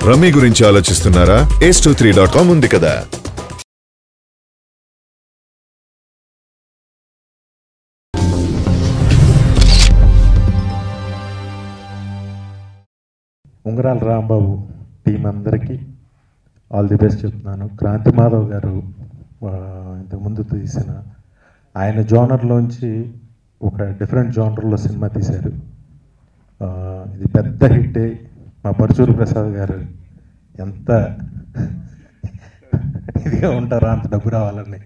Rummy గురించి ఆలోచిస్తున్నారా? ace23.com ఉంది కదా. ఉంగరాల రాంబాబు టీం అందరికీ ఆల్ ది బెస్ట్ చెప్తున్నాను. క్రాంతి మాధవ్ గారు ఇంతకుముందు తీసిన ఆయన జోనర్లోంచి ఒక డిఫరెంట్ జోనర్లో సినిమా తీశారు. ఇది పెద్ద హిట్టే. మా పరుచూరు ప్రసాద్ గారు ఎంత ఇదిగా ఉంటారో అంత డబ్బు రావాలని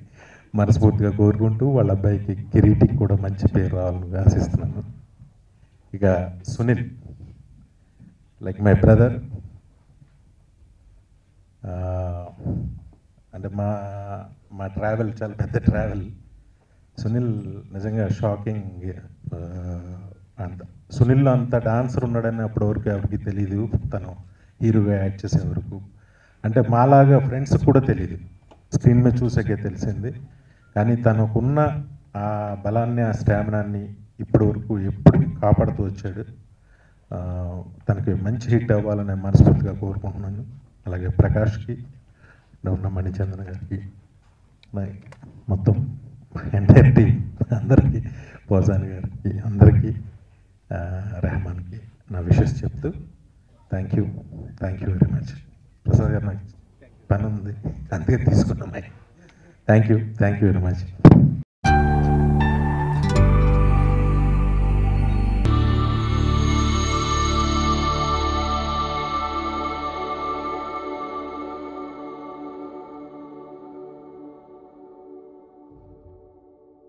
మనస్ఫూర్తిగా కోరుకుంటూ వాళ్ళ అబ్బాయికి కిరీటికి కూడా మంచి పేరు రావాలని ఆశిస్తున్నాను. ఇక సునీల్ లైక్ మై బ్రదర్, అంటే మా ట్రావెల్ చాలా పెద్ద ట్రావెల్. సునీల్ నిజంగా షాకింగ్. అంత సునీల్లో అంత డాన్సర్ ఉన్నాడని అప్పటి వరకు ఎవరికి తెలియదు. తను హీరోగా యాక్ట్ చేసే వరకు అంటే మాలాగా ఫ్రెండ్స్ కూడా తెలియదు, స్క్రీన్ మీద చూసాకే తెలిసింది. కానీ తనకున్న ఆ బలాన్ని, ఆ స్టామినాన్ని ఇప్పటి వరకు ఎప్పటికీ కాపాడుతూ వచ్చాడు. తనకి మంచి హిట్ అవ్వాలని మనస్ఫూర్తిగా కోరుకుంటున్నాను. అలాగే ప్రకాష్కి, ఉన్న మణిచంద్ర గారికి, మొత్తం ఎంటైర్ టీం అందరికీ, పోసాని గారికి, అందరికీ, రెహమాన్కి నా విషెస్ చెప్తూ thank you very much. Prasad గారు నాకు పని ఉంది అందుకే తీసుకున్నాం. Thank you very much.